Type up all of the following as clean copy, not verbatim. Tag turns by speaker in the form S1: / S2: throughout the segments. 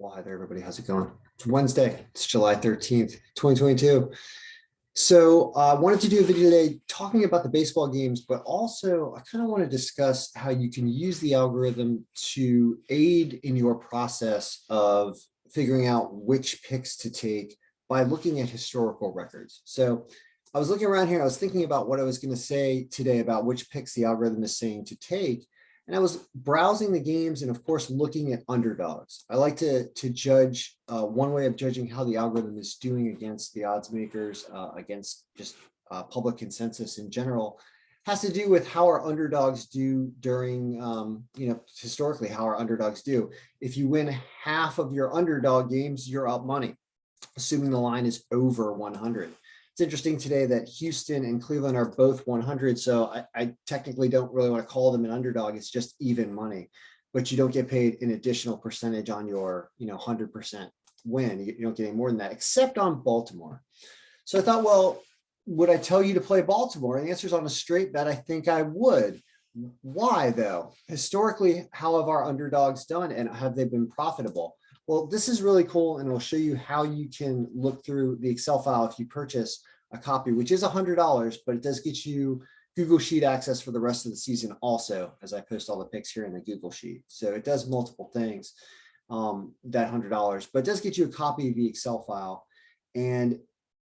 S1: Well, hi there, everybody. How's it going? It's Wednesday. It's July 13th, 2022. So I wanted to do a video today talking about the baseball games, but also I kind of want to discuss how you can use the algorithm to aid in your process of figuring out which picks to take by looking at historical records. So I was looking around here, I was thinking about what I was going to say today about which picks the algorithm is saying to take. And I was browsing the games and, of course, looking at underdogs. I like to judge one way of judging how the algorithm is doing against the odds makers, against just public consensus in general, has to do with how our underdogs do during, historically, how our underdogs do. If you win half of your underdog games, you're up money, assuming the line is over 100. It's interesting today that Houston and Cleveland are both 100, so I technically don't really want to call them an underdog. It's just even money, but you don't get paid an additional percentage on your 100% win. You don't get any more than that, except on Baltimore. So I thought, well, would I tell you to play Baltimore? And the answer is on a straight bet, I think I would. Why, though? Historically, how have our underdogs done, and have they been profitable? Well, this is really cool, and it'll show you how you can look through the Excel file if you purchase a copy, which is $100, but it does get you Google Sheet access for the rest of the season also, as I post all the picks here in the Google Sheet. So it does multiple things, that $100, but it does get you a copy of the Excel file. And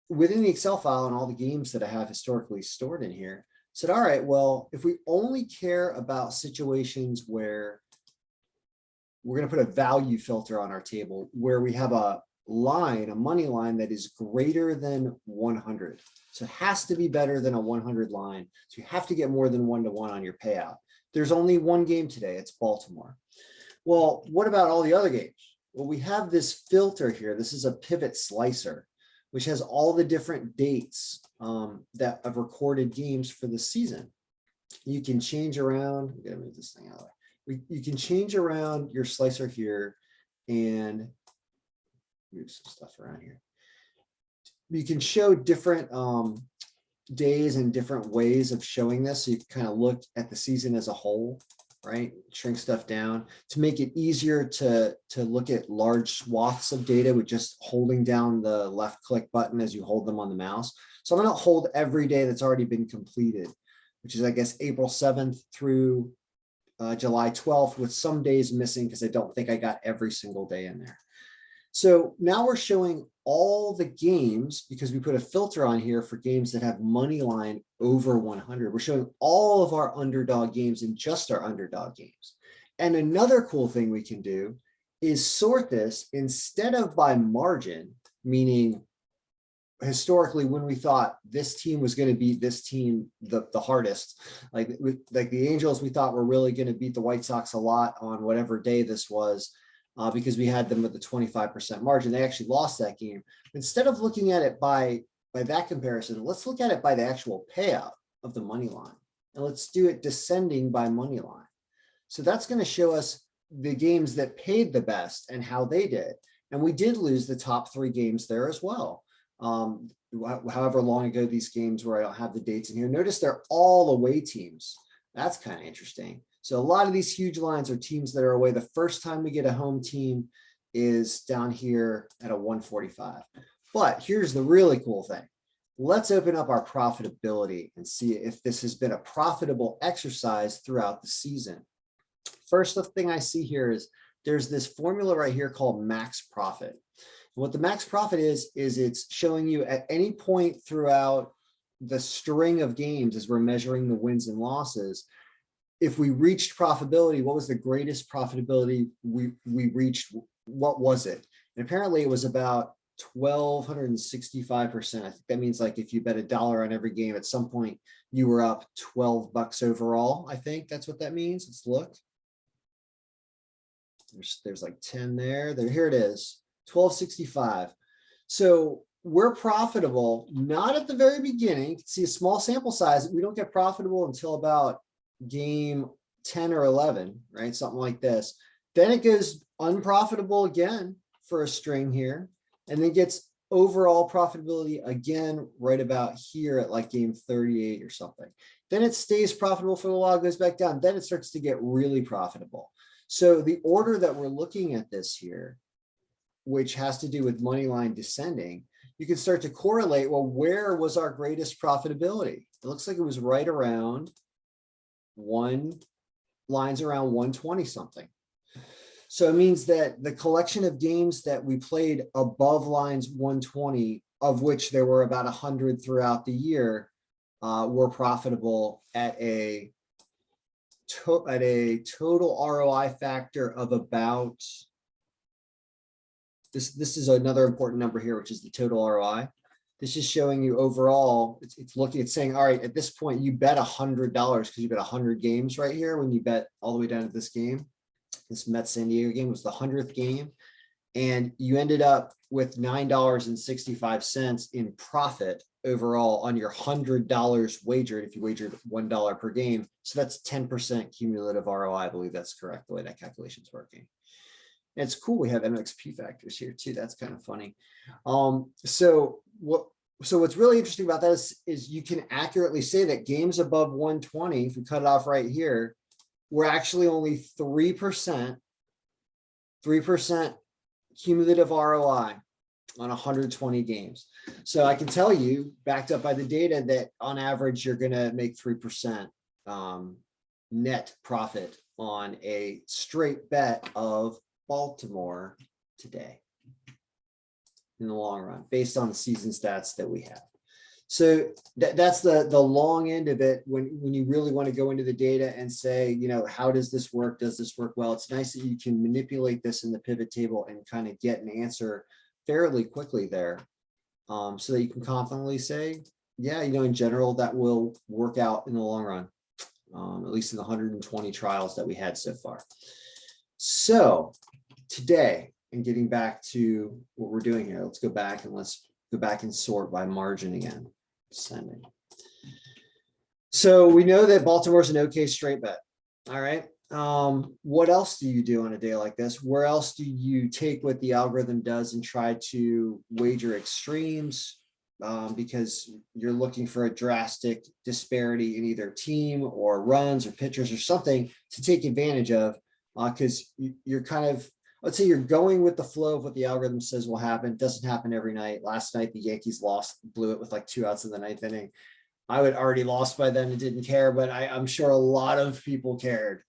S1: within the Excel file and all the games that I have historically stored in here, said, all right, well, if we only care about situations where we're going to put a value filter on our table where we have a line, a money line that is greater than 100. So it has to be better than a 100 line. So you have to get more than 1-to-1 on your payout. There's only one game today. It's Baltimore. Well, what about all the other games? Well, we have this filter here. This is a pivot slicer, which has all the different dates that of recorded games for the season. You can change around. We gotta move this thing out of the way. You can change around your slicer here and move some stuff around here. You can show different days and different ways of showing this. So you can kind of look at the season as a whole, right? Shrink stuff down to make it easier to look at large swaths of data with just holding down the left click button as you hold them on the mouse. So I'm going to hold every day that's already been completed, which is, I guess, April 7th through July 12th, with some days missing because I don't think I got every single day in there. So now we're showing all the games because we put a filter on here for games that have money line over 100. We're showing all of our underdog games and just our underdog games. And another cool thing we can do is sort this instead of by margin, meaning historically when we thought this team was going to beat this team the hardest, like the Angels, we thought were really going to beat the White Sox a lot on whatever day this was, because we had them with the 25% margin. They actually lost that game. Instead of looking at it by that comparison, let's look at it by the actual payout of the money line, and let's do it descending by money line. So that's going to show us the games that paid the best and how they did. And we did lose the top 3 games there as well. However long ago these games were, I don't have the dates in here. Notice they're all away teams. That's kind of interesting. So a lot of these huge lines are teams that are away. The first time we get a home team is down here at a 145. But here's the really cool thing. Let's open up our profitability and see if this has been a profitable exercise throughout the season. First thing I see here is there's this formula right here called max profit. What the max profit is it's showing you at any point throughout the string of games as we're measuring the wins and losses, if we reached profitability, what was the greatest profitability we reached? What was it? And apparently it was about 1,265%. I think that means like if you bet $1 on every game, at some point you were up $12 overall. I think that's what that means. Let's look. There's like 10 there. Here it is. 1265. So we're profitable, not at the very beginning. You can see a small sample size. We don't get profitable until about game 10 or 11, right? Something like this. Then it goes unprofitable again for a string here, and then gets overall profitability again right about here at like game 38 or something. Then it stays profitable for a while, goes back down. Then it starts to get really profitable. So the order that we're looking at this here which has to do with money line descending, you can start to correlate, well, where was our greatest profitability? It looks like it was right around lines around 120 something. So it means that the collection of games that we played above lines 120, of which there were about 100 throughout the year, were profitable at a total ROI factor of about, this is another important number here, which is the total ROI. This is showing you overall, it's saying, all right, at this point, you bet $100 because you bet 100 games right here when you bet all the way down to this game. This Mets San Diego game was the 100th game. And you ended up with $9.65 in profit overall on your $100 wagered, if you wagered $1 per game. So that's 10% cumulative ROI. I believe that's correct, the way that calculation is working. And it's cool. We have MXP factors here too. That's kind of funny. So what's really interesting about that is you can accurately say that games above 120, if we cut it off right here, we're actually only 3% cumulative ROI on 120 games. So I can tell you, backed up by the data, that on average, you're going to make 3% net profit on a straight bet of Baltimore today in the long run, based on the season stats that we have. So that's the long end of it. When you really want to go into the data and say, you know, how does this work? Does this work well? It's nice that you can manipulate this in the pivot table and kind of get an answer fairly quickly there, so that you can confidently say, yeah, you know, in general, that will work out in the long run, at least in the 120 trials that we had so far. So today, and getting back to what we're doing here, let's go back and sort by margin again. Descending. So we know that Baltimore's an okay straight bet. All right. What else do you do on a day like this? Where else do you take what the algorithm does and try to wager extremes? Because you're looking for a drastic disparity in either team or runs or pitchers or something to take advantage of, because you're kind of, let's say you're going with the flow of what the algorithm says will happen. It doesn't happen every night. Last night, the Yankees blew it with like 2 outs in the 9th inning. I would already lost by then and didn't care, but I'm sure a lot of people cared.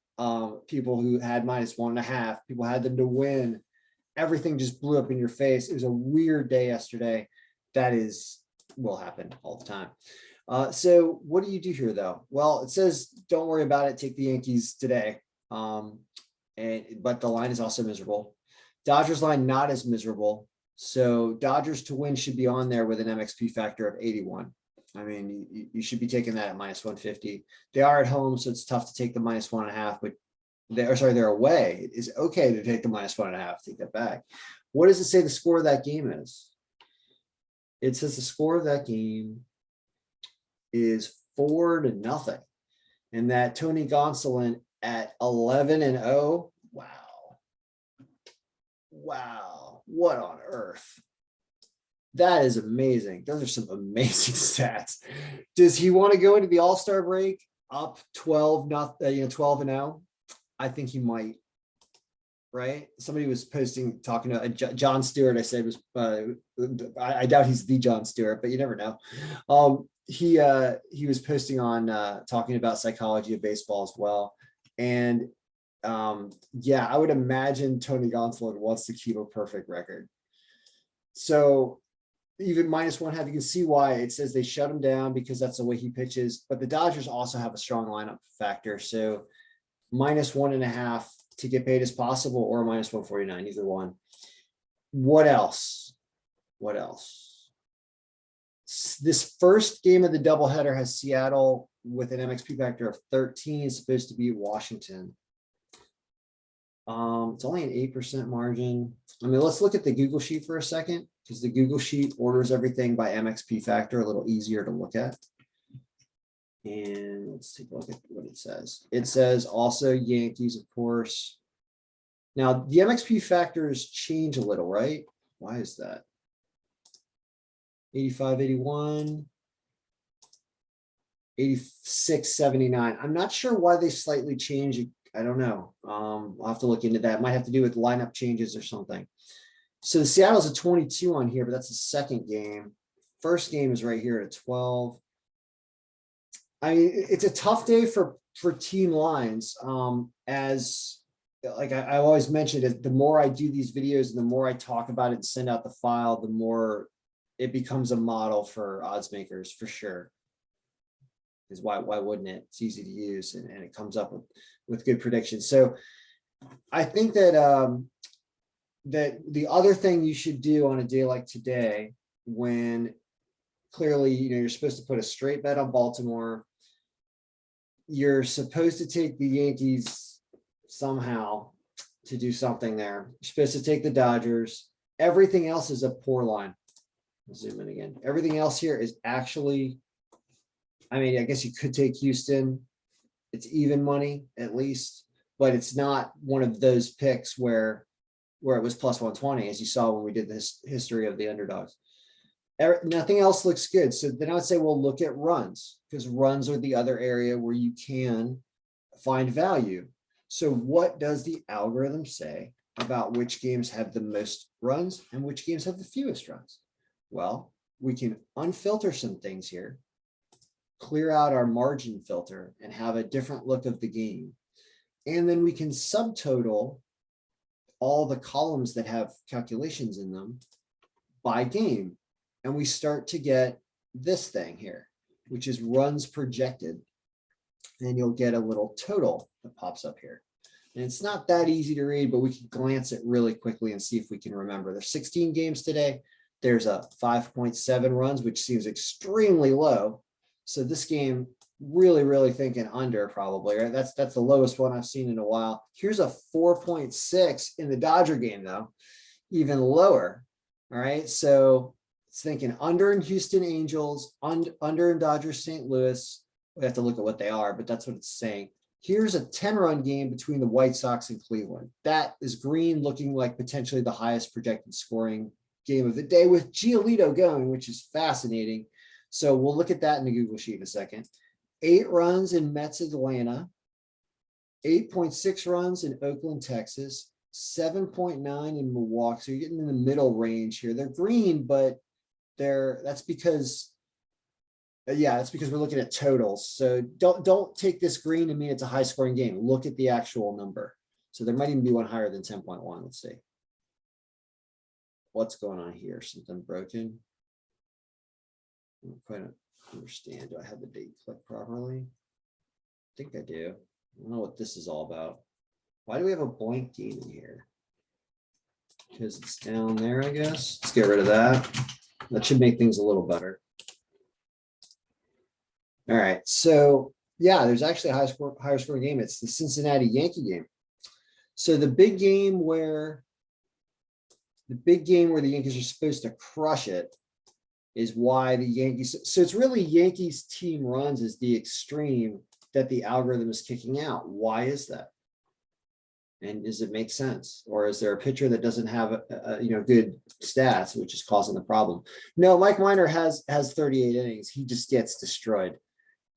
S1: People who had -1.5, people had them to win. Everything just blew up in your face. It was a weird day yesterday. That will happen all the time. So what do you do here though? Well, it says, don't worry about it. Take the Yankees today. But the line is also miserable. Dodgers line not as miserable. So Dodgers to win should be on there with an MXP factor of 81. I mean, you should be taking that at -150. They are at home, so it's tough to take the -1.5, but they're away. It is okay to take the -1.5, take that back. What does it say the score of that game is? It says the score of that game is 4-0. And that Tony Gonsolin at 11-0. Wow. What on earth? That is amazing. Those are some amazing stats. Does he want to go into the All-Star break up 12-0? I think he might. Right? Somebody was talking to John Stewart. I said was, I doubt he's the John Stewart, but you never know. He was posting on talking about psychology of baseball as well. And yeah, I would imagine Tony Gonsolin wants to keep a perfect record. So even -1.5, you can see why it says they shut him down because that's the way he pitches. But the Dodgers also have a strong lineup factor. So -1.5 to get paid as possible, or -149, either one. What else? This first game of the doubleheader has Seattle with an MXP factor of 13, supposed to be Washington. It's only an 8% margin. I mean, let's look at the Google Sheet for a second, because the Google Sheet orders everything by MXP factor, a little easier to look at. And let's take a look at what it says. It says also Yankees, of course. Now, the MXP factors change a little, right? Why is that? 85, 81, 86, 79. I'm not sure why they slightly change. I don't know. I'll have to look into that. It might have to do with lineup changes or something. So the Seattle's a 22 on here, but that's the second game. First game is right here at 12. I mean, it's a tough day for team lines. As like I always mentioned it, the more I do these videos and the more I talk about it and send out the file, the more it becomes a model for odds makers for sure. Because why wouldn't it? It's easy to use and it comes up with good predictions. So I think that that the other thing you should do on a day like today, when clearly you're supposed to put a straight bet on Baltimore, you're supposed to take the Yankees somehow to do something there. You're supposed to take the Dodgers. Everything else is a poor line. I'll zoom in again. Everything else here is actually, I mean, I guess you could take Houston. It's even money at least, but it's not one of those picks where it was plus 120, as you saw when we did this history of the underdogs. Nothing else looks good. So then I would say, well, look at runs, because runs are the other area where you can find value. So what does the algorithm say about which games have the most runs and which games have the fewest runs? Well, we can unfilter some things here, clear out our margin filter and have a different look of the game. And then we can subtotal all the columns that have calculations in them by game. And we start to get this thing here, which is runs projected. And you'll get a little total that pops up here. And it's not that easy to read, but we can glance it really quickly and see if we can remember. There's 16 games today. There's a 5.7 runs, which seems extremely low. So this game, really thinking under probably, right? That's the lowest one I've seen in a while. Here's a 4.6 in the Dodger game though, even lower. All right, so it's thinking under in Houston Angels, under in Dodgers St. Louis. We have to look at what they are, but that's what it's saying. Here's a 10-run game between the White Sox and Cleveland. That is green, looking like potentially the highest projected scoring game of the day with Giolito going, which is fascinating. So we'll look at that in the Google Sheet in a second. 8 runs in Mets Atlanta, 8.6 runs in Oakland, Texas, 7.9 in Milwaukee. So you're getting in the middle range here. They're green, but that's because we're looking at totals. So don't take this green and mean it's a high scoring game. Look at the actual number. So there might even be one higher than 10.1. Let's see. What's going on here? Something broken? I don't quite understand. Do I have the date clicked properly? I think I do. I don't know what this is all about. Why do we have a blank game in here? Because it's down there, I guess. Let's get rid of that. That should make things a little better. All right. So yeah, there's actually a higher scoring game. It's the Cincinnati Yankee game. So the big game where the Yankees are supposed to crush it is why the Yankees. So it's really Yankees team runs is the extreme that the algorithm is kicking out. Why is that? And does it make sense? Or is there a pitcher that doesn't have good stats, which is causing the problem? No, Mike Minor has 38 innings. He just gets destroyed.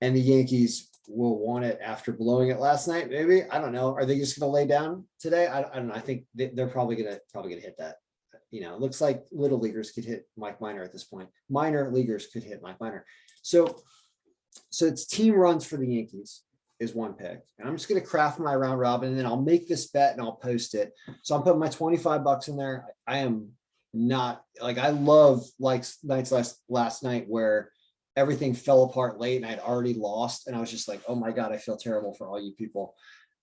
S1: And the Yankees will want it after blowing it last night. Maybe, I don't know. Are they just going to lay down today? I don't know. I think they're probably going to hit that. It looks like little leaguers could hit Mike Minor at this point. Minor leaguers could hit Mike Minor. So it's team runs for the Yankees is one pick. And I'm just going to craft my round robin and then I'll make this bet and I'll post it. So I'm putting my 25 bucks in there. I am not like, I love like nights last night where everything fell apart late and I'd already lost. And I was just like, oh my God, I feel terrible for all you people.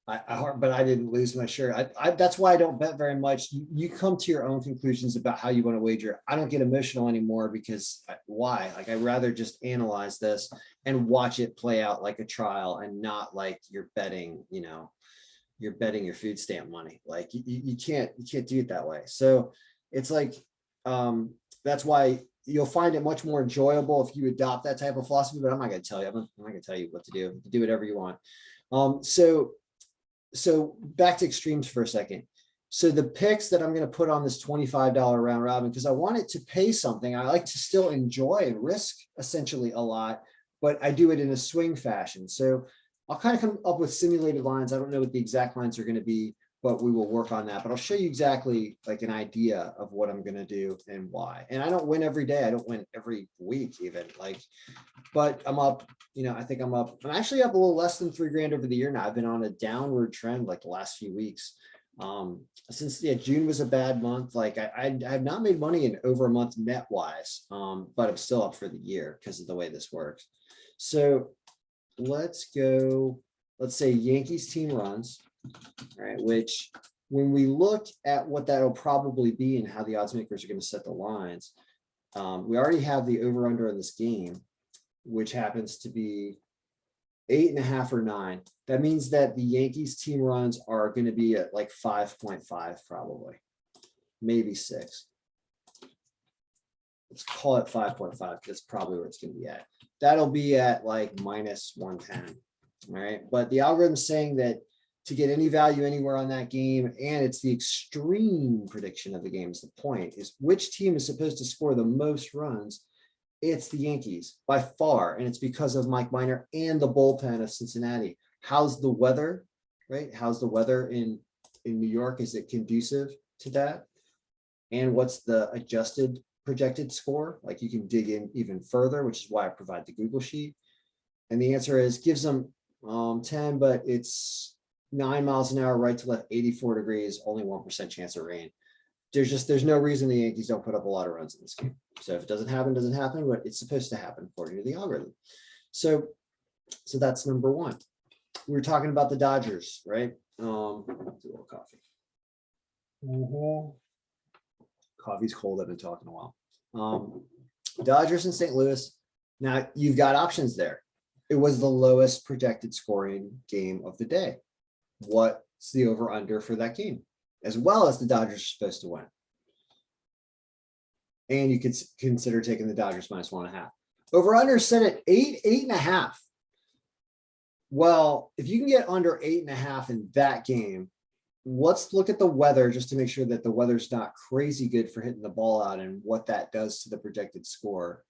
S1: But I didn't lose my shirt. That's why I don't bet very much. You come to your own conclusions about how you want to wager. I don't get emotional anymore because why? Like I'd rather just analyze this and watch it play out like a trial and not like you're betting, you're betting your food stamp money. Like you can't do it that way. So it's like, that's why you'll find it much more enjoyable if you adopt that type of philosophy, but I'm not going to tell you. I'm not going to tell you what to do. You can do whatever you want. So back to extremes for a second. So the picks that I'm going to put on this $25 round robin, because I want it to pay something. I like to still enjoy and risk essentially a lot, but I do it in a swing fashion. So I'll kind of come up with simulated lines. I don't know what the exact lines are going to be, but we will work on that. But I'll show you exactly like an idea of what I'm going to do and why. And I don't win every day. I don't win every week even, like, but I'm up, I think I'm actually up a little less than $3,000 over the year now. I've been on a downward trend like the last few weeks. Since June was a bad month. Like I have not made money in over a month net wise, but I'm still up for the year because of the way this works. So let's say Yankees team runs, right? Which when we look at what that'll probably be and how the odds makers are going to set the lines, we already have the over under in this game, which happens to be 8.5 or 9. That means that the Yankees team runs are going to be at like 5.5, probably, maybe 6. Let's call it 5.5 because that's probably where it's going to be at. That'll be at like -110. All right. But the algorithm's saying that to get any value anywhere on that game, and it's the extreme prediction of the game is the point, is which team is supposed to score the most runs. It's the Yankees by far, and it's because of Mike Minor and the bullpen of Cincinnati. How's the weather, right? How's the weather in New York? Is it conducive to that? And what's the adjusted projected score? Like you can dig in even further, which is why I provide the Google sheet. And the answer is gives them 10, but it's 9 miles an hour right to left, 84 degrees, only 1% chance of rain. There's no reason the Yankees don't put up a lot of runs in this game. So if it doesn't happen, but it's supposed to happen according to the algorithm. So that's number one. We were talking about the Dodgers, right? Do a little coffee. Coffee's cold. I've been talking a while. Dodgers and St. Louis. Now you've got options there. It was the lowest projected scoring game of the day. What's the over under for that game? As well as the Dodgers are supposed to win. And you could consider taking the Dodgers -1.5. Over under set at 8.5. Well, if you can get under 8.5 in that game, let's look at the weather just to make sure that the weather's not crazy good for hitting the ball out and what that does to the projected score.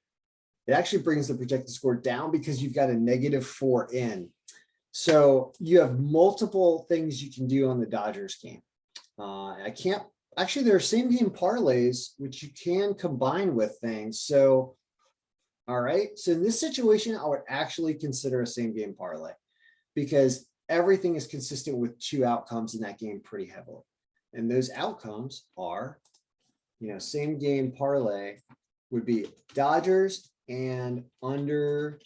S1: It actually brings the projected score down because you've got a -4 in. So you have multiple things you can do on the Dodgers game. There are same game parlays, which you can combine with things. So, all right. So in this situation, I would actually consider a same game parlay because everything is consistent with 2 outcomes in that game pretty heavily. And those outcomes are, same game parlay would be Dodgers and under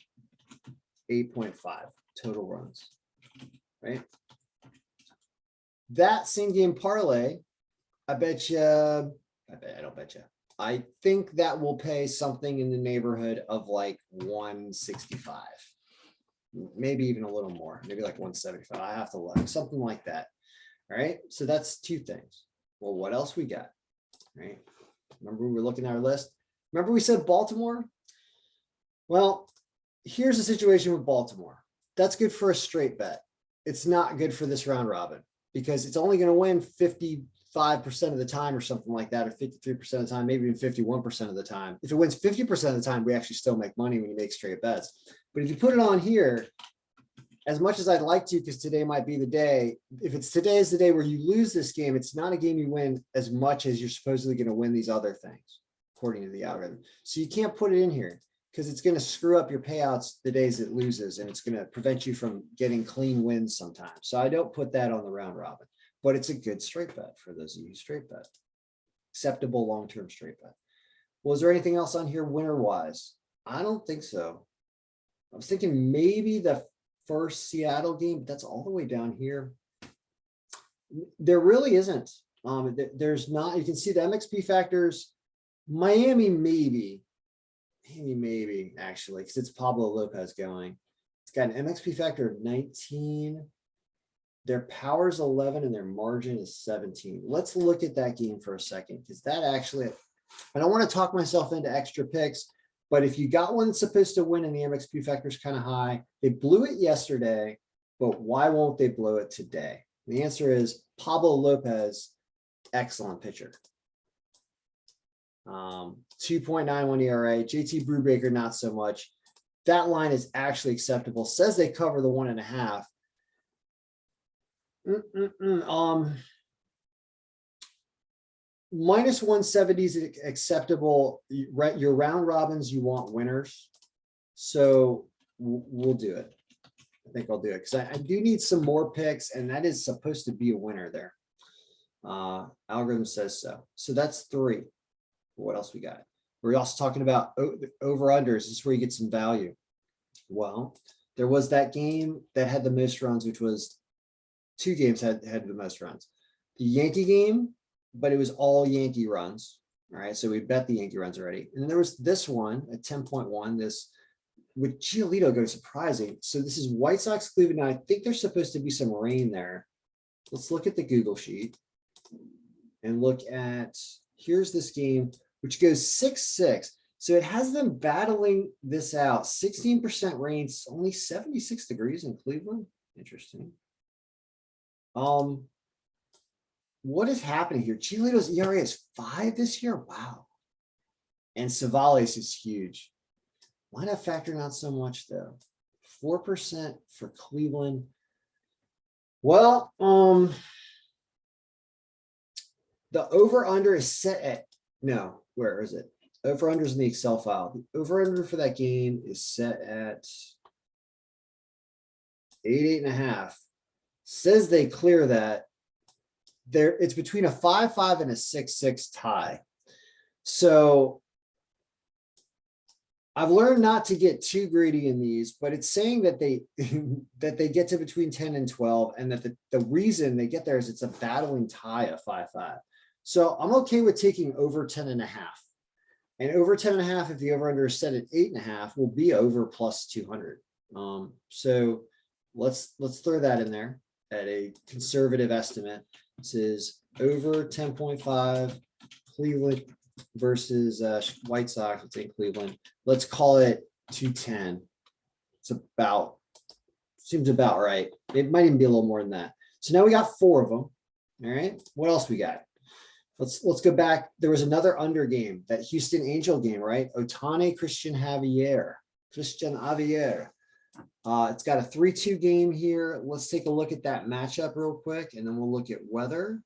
S1: 8.5 total runs, right? That same game parlay, I think that will pay something in the neighborhood of like 165, maybe even a little more, maybe like 175. I have to look, something like that. All right. So that's 2 things. Well, what else we got? Right. Remember, we were looking at our list. Remember, we said Baltimore? Well, here's the situation with Baltimore. That's good for a straight bet. It's not good for this round robin because it's only going to win 55% of the time or something like that, or 53% of the time, maybe even 51% of the time. If it wins 50% of the time, we actually still make money when you make straight bets. But if you put it on here, as much as I'd like to, because today might be the day, if today is the day where you lose this game, it's not a game you win as much as you're supposedly going to win these other things, according to the algorithm. So you can't put it in here because it's going to screw up your payouts the days it loses, and it's going to prevent you from getting clean wins sometimes. So I don't put that on the round robin, but it's a good straight bet for those of you who straight bet. Acceptable long-term straight bet. Well, is there anything else on here winner-wise? I don't think so. I was thinking maybe the first Seattle game, but that's all the way down here. There really isn't. There's not. You can see the MXP factors. Miami maybe actually, because it's Pablo Lopez going. It's got an MXP factor of 19. Their power's 11 and their margin is 17. Let's look at that game for a second, because that actually, I don't want to talk myself into extra picks, but if you got one that's supposed to win and the MXP factor is kind of high, they blew it yesterday, but why won't they blow it today? The answer is Pablo Lopez, excellent pitcher. 2.91 ERA, JT Brubaker, not so much. That line is actually acceptable. Says they cover the 1.5. minus 170 is acceptable. Your round robins, you want winners. So we'll do it. I think I'll do it because I do need some more picks, and that is supposed to be a winner there. Algorithm says so. So that's 3. What else we got? We're also talking about over-unders. This is where you get some value. Well, there was that game that had the most runs, which was 2 games had the most runs. The Yankee game, but it was all Yankee runs. All right, so we bet the Yankee runs already. And then there was this one at 10.1, this with Giolito goes surprising. So this is White Sox Cleveland. Now I think there's supposed to be some rain there. Let's look at the Google sheet and look at, here's this game, which goes 6-6. So it has them battling this out. 16% rain, only 76 degrees in Cleveland. Interesting. What is happening here? Giolito's ERA is 5 this year. Wow. And Savales is huge. Why not factor out so much though? 4% for Cleveland. Well, the over-under is set at, no, where is it? Over-under is in the Excel file. The over-under for that game is set at 8.5. Says they clear that. There, it's between a 5-5 and a 6-6 tie. So I've learned not to get too greedy in these, but it's saying that they that they get to between 10 and 12, and that the reason they get there is it's a battling tie of 5-5. So I'm okay with taking over 10.5. And over 10.5, if the over-under is set at 8.5, will be over plus 200. So let's throw that in there at a conservative estimate. This is over 10.5, Cleveland versus White Sox. It's in Cleveland. Let's call it 210. It's about, seems about right. It might even be a little more than that. So now we got 4 of them. All right. What else we got? Let's go back. There was another under game, that Houston Angel game, right? Ohtani, Christian Javier. It's got a 3-2 game here. Let's take a look at that matchup real quick, and then we'll look at weather.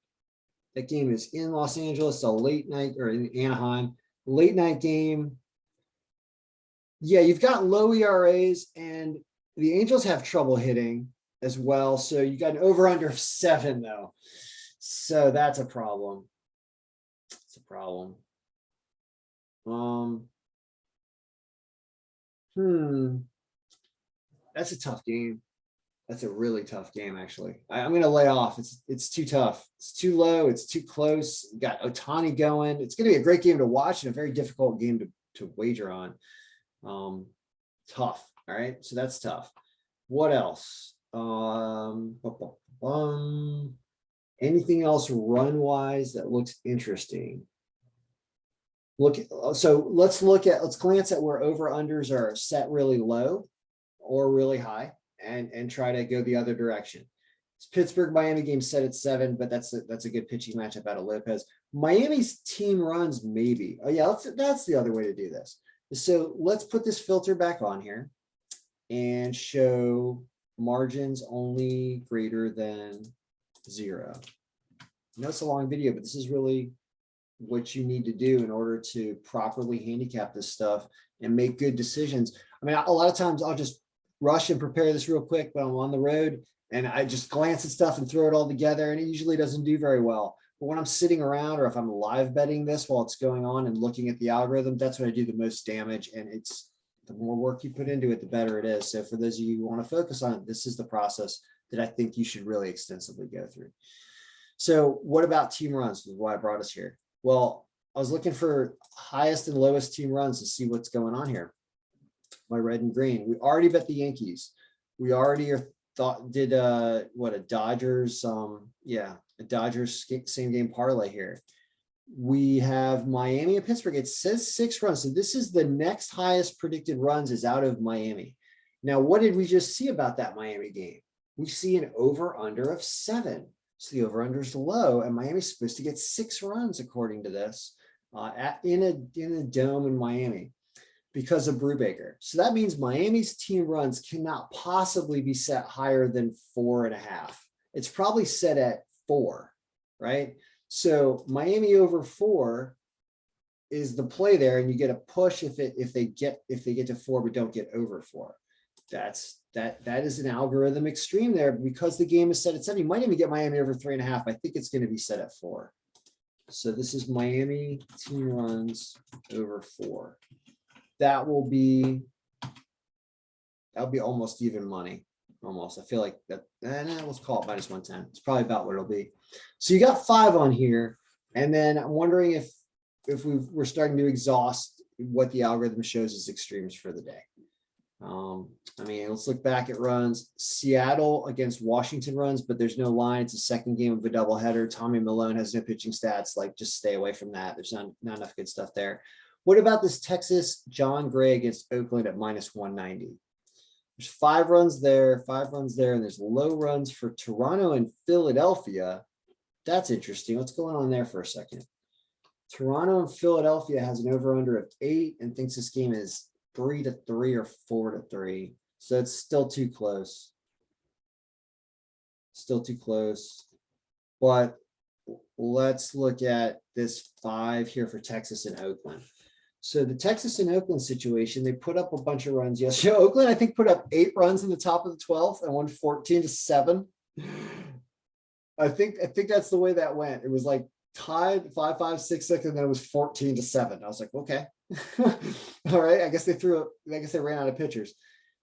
S1: That game is in Los Angeles, a late night, or in Anaheim, late night game. Yeah, you've got low ERAs, and the Angels have trouble hitting as well. So you got an over-under of 7, though. So that's a problem. It's a problem. That's a tough game. That's a really tough game, actually. I'm going to lay off. It's too tough. It's too low. It's too close. You got Ohtani going. It's going to be a great game to watch and a very difficult game to wager on. Tough. All right. So that's tough. What else? Anything else run-wise that looks interesting? So let's glance at where over-unders are set really low or really high, and try to go the other direction. It's Pittsburgh Miami game set at 7, but that's a good pitching matchup out of Lopez. Miami's team runs, maybe. Oh yeah, that's the other way to do this. So let's put this filter back on here and show margins only greater than 0. I know it's a long video, but this is really what you need to do in order to properly handicap this stuff and make good decisions. I mean, a lot of times I'll just rush and prepare this real quick, but I'm on the road and I just glance at stuff and throw it all together, and it usually doesn't do very well. But when I'm sitting around, or if I'm live betting this while it's going on and looking at the algorithm, that's when I do the most damage. And it's the more work you put into it, the better it is. So for those of you who want to focus on it, this is the process that I think you should really extensively go through. So what about team runs? This is why I brought us here. Well, I was looking for highest and lowest team runs to see what's going on here. My red and green. We already bet the Yankees. We already did a Dodgers, a Dodgers same game parlay here. We have Miami and Pittsburgh. It says 6 runs. So this is the next highest predicted runs is out of Miami. Now, what did we just see about that Miami game? We see an over-under of 7. So the over-under is low, and Miami's supposed to get 6 runs according to this in a dome in Miami because of Brubaker. So that means Miami's team runs cannot possibly be set higher than 4.5. It's probably set at 4, right? So Miami over 4 is the play there, and you get a push if they get to 4 but don't get over 4. That is an algorithm extreme there because the game is set at 7. You might even get Miami over 3.5. I think it's going to be set at 4. So this is Miami team runs over 4. That'll be almost even money. Almost. I feel like that. Let's call it minus 110. It's probably about what it'll be. So you got 5 on here, and then I'm wondering if we're starting to exhaust what the algorithm shows as extremes for the day. I mean, let's look back at runs. Seattle against Washington runs, but there's no line. It's a second game of a doubleheader. Tommy Malone has no pitching stats. Like, just stay away from that. There's not enough good stuff there. What about this Texas John Gray against Oakland at minus 190? There's 5 runs there, 5 runs there, and there's low runs for Toronto and Philadelphia. That's interesting. What's going on there for a second? Toronto and Philadelphia has an over-under of 8 and thinks this game is 3-3 or 4-3. So it's still too close. Still too close. But let's look at this 5 here for Texas and Oakland. So the Texas and Oakland situation, they put up a bunch of runs yesterday. Oakland, I think, put up 8 runs in the top of the 12th and won 14-7. I think that's the way that went. It was like tied 5-5, 6-6, and then it was 14-7. I was like, okay. All right. I guess they ran out of pitchers.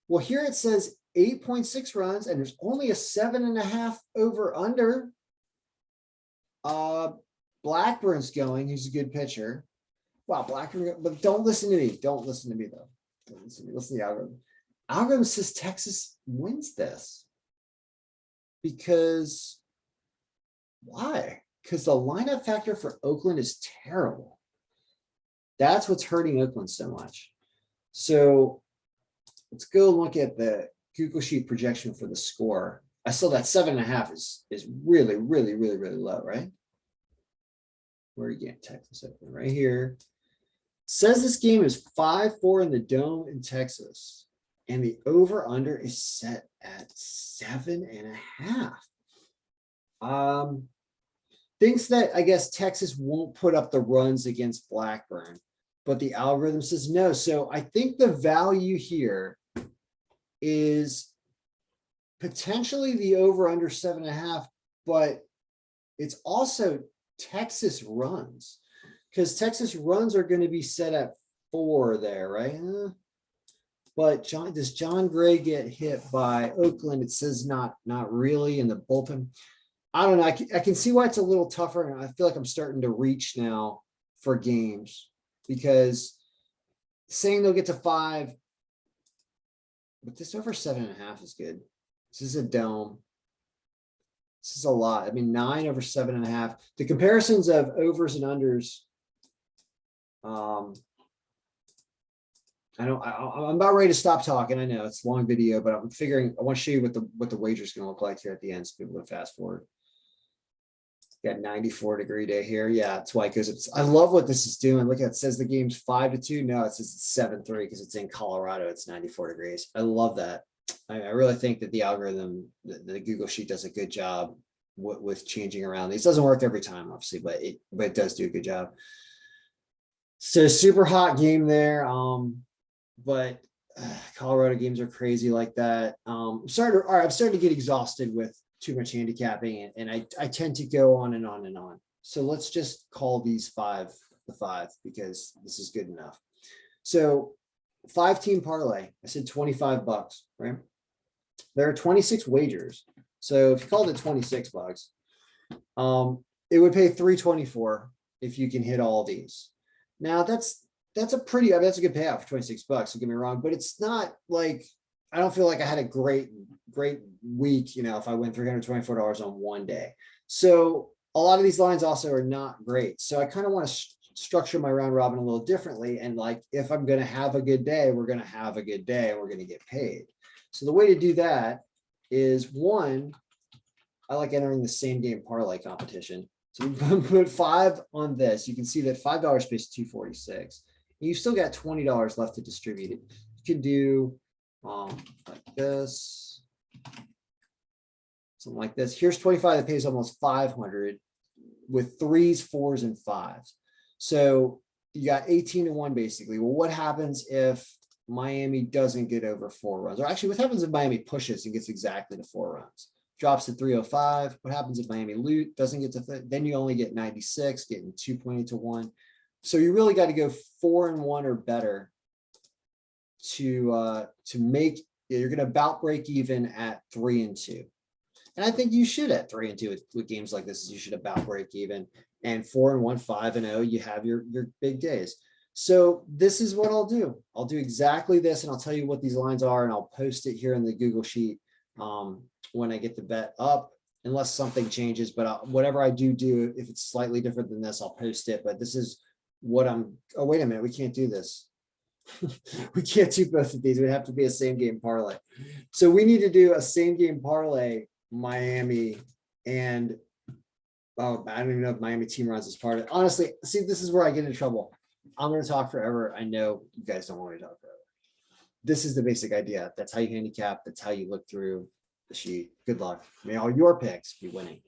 S1: Well, here it says 8.6 runs, and there's only a 7.5 over under. Blackburn's going, who's a good pitcher. Wow, Blackburn, but don't listen to me. Don't listen to me, though. Don't listen to me. Listen to the algorithm. Algorithm says Texas wins this. Because why? Because the lineup factor for Oakland is terrible. That's what's hurting Oakland so much. So let's go look at the Google Sheet projection for the score. I saw that 7.5 is really, really, really, really low, right? Where are you getting Texas Oakland? Right here. Says this game is 5-4 in the Dome in Texas, and the over-under is set at 7.5. Thinks that, I guess, Texas won't put up the runs against Blackburn, but the algorithm says no. So I think the value here is potentially the over-under 7.5, but it's also Texas runs. Because Texas runs are going to be set at 4 there, right? But does John Gray get hit by Oakland? It says not really in the bullpen. I don't know. I can see why it's a little tougher, and I feel like I'm starting to reach now for games because saying they'll get to 5, but this over 7.5 is good. This is a dome. This is a lot. I mean, 9 over 7.5. The comparisons of overs and unders. I'm about ready to stop talking. I know it's a long video, but I'm figuring I want to show you what the wager is going to look like here at the end. So people would fast forward. Got 94-degree day here. Yeah, that's why it goes up. I love what this is doing. Look at it says the game's 5-2. No, it says it's 7-3 because it's in Colorado. It's 94 degrees. I love that. I really think that the algorithm, the Google Sheet does a good job with changing around these. Doesn't work every time, obviously, but it does do a good job. So super hot game there. But Colorado games are crazy like that. I'm starting to get exhausted with too much handicapping, and I tend to go on and on and on. So let's just call these 5 the 5 because this is good enough. So 5-team parlay. I said $25, right? There are 26 wagers. So if you called it $26, it would pay $324 if you can hit all of these. Now that's a pretty, I mean, that's a good payout for $26. Don't get me wrong, but it's not like, I don't feel like I had a great week, if I win $324 on one day. So a lot of these lines also are not great. So I kind of want to structure my round robin a little differently. And like, if I'm going to have a good day, we're going to have a good day and we're going to get paid. So the way to do that is, one, I like entering the same game parlay competition. So we put 5 on this. You can see that $5 pays $246. You've still got $20 left to distribute it. You can do like this, something like this. Here's 25 that pays almost 500. with 3s, 4s, and 5s. So you got 18-1 basically. Well, what happens if Miami doesn't get over 4 runs? Or actually, what happens if Miami pushes and gets exactly to 4 runs? Drops to 305. What happens if Miami doesn't get to then you only get 96, getting 2.8 to 1. So you really got to go 4-1 or better to make, you're going to about break even at 3-2. And I think you should at 3-2 with games like this. You should about break even, and 4-1, 5-0. You have your big days. So this is what I'll do. I'll do exactly this, and I'll tell you what these lines are, and I'll post it here in the Google Sheet when I get the bet up, unless something changes. But whatever I do, if it's slightly different than this, I'll post it. But this is what I'm. Oh, wait a minute. We can't do this. We can't do both of these. We have to be a same game parlay. So we need to do a same game parlay, Miami, and I don't even know if Miami team runs as part of it. Honestly, see, this is where I get into trouble. I'm going to talk forever. I know you guys don't want me to talk forever. This is the basic idea. That's how you handicap. That's how you look through the sheet. Good luck. May all your picks be winning.